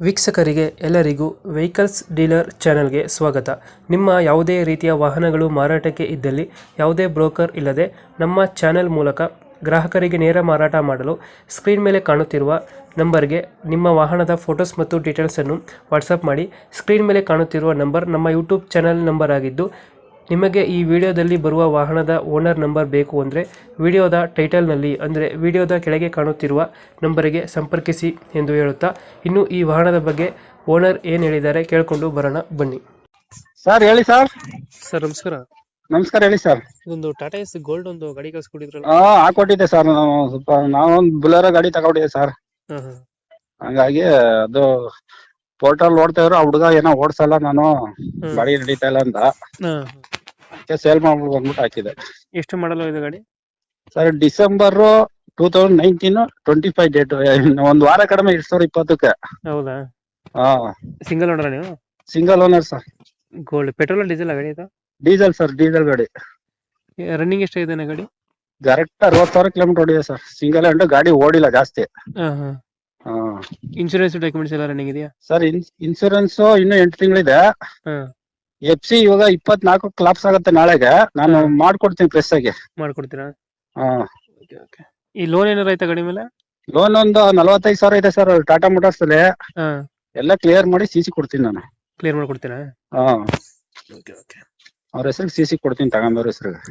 ವೀಕ್ಷಕರಿಗೆ ಎಲ್ಲರಿಗೂ vehicles dealer ಚಾನೆಲ್ಗೆ ಸ್ವಾಗತ. ನಿಮ್ಮ ಯಾವುದೇ ರೀತಿಯ ವಾಹನಗಳು ಮಾರಾಟಕ್ಕೆ ಇದ್ದಲ್ಲಿ ಯಾವುದೇ ಬ್ರೋಕರ್ ಇಲ್ಲದೆ ನಮ್ಮ ಚಾನೆಲ್ ಮೂಲಕ ಗ್ರಾಹಕರಿಗೆ ನೇರ ಮಾರಾಟ ಮಾಡಲು ಸ್ಕ್ರೀನ್ ಮೇಲೆ ಕಾಣುತ್ತಿರುವ ನಂಬರ್ಗೆ ನಿಮ್ಮ ವಾಹನದ ಫೋಟೋಸ್ ಮತ್ತು ಡೀಟೇಲ್ಸನ್ನು ವಾಟ್ಸಪ್ ಮಾಡಿ. ಸ್ಕ್ರೀನ್ ಮೇಲೆ ಕಾಣುತ್ತಿರುವ ನಂಬರ್ ನಮ್ಮ ಯೂಟ್ಯೂಬ್ ಚಾನೆಲ್ ನಂಬರ್ ಆಗಿದ್ದು, ನಿಮಗೆ ಈ ವಿಡಿಯೋದಲ್ಲಿ ಬರುವ ವಾಹನದ ಓನರ್ ನಂಬರ್ ಬೇಕು ಅಂದರೆ ವಿಡಿಯೋದ ಟೈಟಲ್ನಲ್ಲಿ ಅಂದರೆ ವಿಡಿಯೋದ ಕೆಳಗೆ ಕಾಣುತ್ತಿರುವ ನಂಬರಿಗೆ ಸಂಪರ್ಕಿಸಿ ಎಂದು ಹೇಳುತ್ತಾ, ಇನ್ನು ಈ ವಾಹನದ ಬಗ್ಗೆ ಓನರ್ ಏನು ಹೇಳಿದ್ದಾರೆ ಕೇಳಿಕೊಂಡು ಬರೋಣ ಬನ್ನಿ. ಸರ್ ಹೇಳಿ ಸರ್. ಸರ್ ನಮಸ್ಕಾರ. ನಮಸ್ಕಾರ ಹೇಳಿ ಸರ್. ಇದೊಂದು ಟಾಟಾ ಎಸ್ ಗೋಲ್ಡ್ ಒಂದು ಗಾಡಿ ಕಳ್ಸಿಕೊಟ್ಟಿದ್ರಲ್ಲ? ಹಾಕೊಟ್ಟಿದ್ದೆ ಸರ್. ನಾವೊಂದು ಬುಲೆರೋ ಗಾಡಿ ತಗೊಂಡಿದ್ದೆ ಸರ್. ಹಂಗಾಗಿ ಅದು ಪೋರ್ಟಲ್ ಓಡ್ತಾ ಇದ್ರು, ಆ ಹುಡುಗ ಏನೋ ಓಡ್ಸಲ್ಲ, ನಾನು ಗಾಡಿ ನಡೀತಾ ಇಲ್ಲ ಅಂತ ಸೇಲ್ ಮಾಡ್ಬಿಟ್ಟು ಬಂದ್ಬಿಟ್ಟು ಹಾಕಿದೆ. ಎಷ್ಟು ಮಾಡಲು ಇದೆ ಗಾಡಿ? Sir December 2019 25 date. ಒಂದ್ ವಾರ ಕಡಿಮೆ 2020ಕ್ಕೆ. ಹೌದಾ? ಹಾ, ಸಿಂಗಲ್ ಓನರ್ ನೀವು? Single owner sir. Gold petrol diesel ಗಾಡಿ ಇದು? ಡೀಸೆಲ್ ಸರ್, ಡೀಸೆಲ್ ಗಾಡಿ. ರನ್ನಿಂಗ್ ಎಷ್ಟಾಗಿದೆ ಗಾಡಿ? ಕರೆಕ್ಟ್ 60,000 ಕಿಲೋಮೀಟರ್ ಓಡಿದೆ ಸರ್. ಸಿಂಗಲ್ ಹ್ಯಾಂಡ್ ಗಾಡಿ ಓಡಿಲ್ಲ ಜಾಸ್ತಿ. ಇನ್ಶೂರೆನ್ಸ್ ಡಾಕ್ಯುಮೆಂಟ್ಸ್ ಎಲ್ಲ ರನ್ನಿಂಗ್ ಇದೆಯಾ ಸರ್? ಇನ್ಸೂರೆನ್ಸ್ ಇನ್ನು 8 ತಿಂಗಳಿದೆ. FC ಇವಾಗ 24 ಕ್ಲಾಪ್ಸ್ ಆಗುತ್ತೆ ನಾಳೆಗೆ. ನಾನು ಮಾಡ್ಕೊಡ್ತೀನಿ ಪ್ರೆಸ್ ಆಗಿ. ಮಾಡ್ಕೊಡ್ತೀರಾ? ಹಾ. ಈ ಲೋನ್ ಏನಾರ ಆಯ್ತಾ ಗಾಡಿ ಮೇಲೆ? ಲೋನ್ ಒಂದು 45,000 ಇದೆ ಸರ್ ಟಾಟಾ ಮೋಟಾರ್ಸ್ ಅಲ್ಲಿ. ಎಲ್ಲ ಕ್ಲಿಯರ್ ಮಾಡಿ CC ಕೊಡ್ತೀನಿ ನಾನು. ಕ್ಲಿಯರ್ ಮಾಡ್ಕೊಡ್ತೀರಾ? ಹಾ. ಅವ್ರ ಹೆಸರಿಗೆ CC ಕೊಡ್ತೀನಿ, ತಗೊಂಡವ್ರ ಹೆಸರಿಗೆ.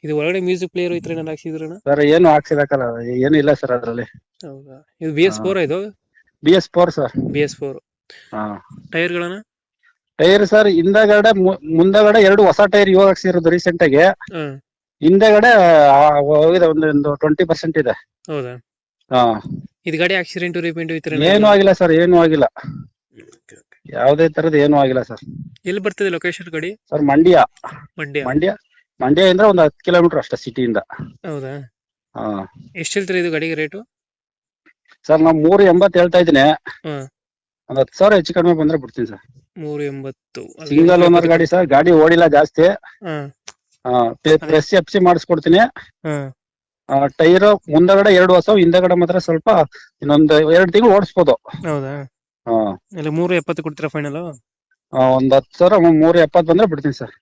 ಇದು ಒಳಗಡೆ ಮ್ಯೂಸಿಕ್ ಪ್ಲೇಯರ್ ಐತ್ರ ಏನಾರ ಹಾಕ್ಸಿದ್ರಣ? ಸರ್ ಏನು ಹಾಕ್ಸಿದಾಕಲ್ಲ, ಏನು ಇಲ್ಲ ಸರ್ ಅದ್ರಲ್ಲಿ. ಹೌದಾ? ಇದು BS4 ಇದು? BS4 sir. BS4. ಹಾ. ಟೈರ್ಗಳನ್ನ? ಟೈರ್ ಸರ್ ಹಿಂದಗಡೆ ಮುಂದಗಡೆ 2 ಹೊಸ ಟೈರ್ ಇವಾಗ ಹಾಕ್ಸಿರೋದು ರೀಸೆಂಟ್ ಆಗಿ. ಹಿಂದಗಡೆ ಹೋಗಿದೆ ಒಂದು 20% ಇದೆ. ಹೌದಾ? ಹಾ. ಇದು ಗಾಡಿ ಆಕ್ಸಿಡೆಂಟ್ ರಿಪೇಂಟ್ ಐತ್ರ? ಏನು ಆಗಿಲ್ಲ ಸರ್, ಏನು ಆಗಿಲ್ಲ. ಯಾವುದೇ ತರದ್ ಏನು ಆಗಿಲ್ಲ ಸರ್. ಎಲ್ಲಿ ಬರ್ತದೆ ಲೊಕೇಶನ್ ಗಾಡಿ? ಸರ್ ಮಂಡ್ಯ. ಮಂಡ್ಯ ಅಂದ್ರೆ ಒಂದು 10 ಕಿಲೋಮೀಟರ್ ಅಷ್ಟೇ ಸಿಟಿಯಿಂದ. ಹೌದಾ? ಹಾ. ಎಷ್ಟು ಹೇಳ್ತೀರಾ ಇದು ಗಾಡಿಗೆ ರೇಟು? ಸರ್ ನಾವು 380 ಹೇಳ್ತಾ ಇದ್ದೀನಿ. ಒಂದ್ 10,000 ಹೆಚ್ಚು ಕಡಿಮೆ ಬಂದ್ರೆ ಬಿಡ್ತೀನಿ ಸರ್. 380. ಸಿಂಗಲ್ ಓನರ್ ಗಾಡಿ ಸರ್, ಗಾಡಿ ಓಡಿಲ್ಲ ಜಾಸ್ತಿ. Press FC ಮಾಡಿಸ್ಕೊಡ್ತೀನಿ. ಟೈರ್ ಮುಂದಗಡೆ 2 ಹೊಸ, ಹಿಂದಗಡೆ ಮಾತ್ರ ಸ್ವಲ್ಪ ಇನ್ನೊಂದು 2 ತಿಂಗಳು ಓಡಿಸ್ಬೋದು. ಹೌದಾ? 370 ಕೊಡ್ತೀರಾ ಫೈನಲ್? ಒಂದ್ 10,000 370 ಬಂದ್ರೆ ಬಿಡ್ತೀನಿ ಸರ್.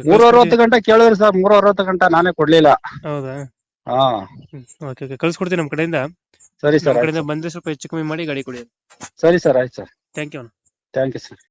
360 ಗಂಟೆ ಕೇಳಿದ್ರಿ ಸರ್, 360 ಗಂಟೆ ನಾನೇ ಕೊಡ್ಲಿಲ್ಲ. ಹೌದಾ? ಹಾ. ಕಳ್ಸ್ಕೊಡ್ತೀನಿ ನಮ್ ಕಡೆಯಿಂದ. ಸರಿ ಸರ್. ಕಡೆಯಿಂದ ಬಂದ್ರೆ ಸ್ವಲ್ಪ ಹೆಚ್ಚು ಕಮ್ಮಿ ಮಾಡಿ ಗಾಡಿ ಕೊಡಿ. ಸರಿ ಸರ್, ಆಯ್ತು sir. Thank you. Thank you sir.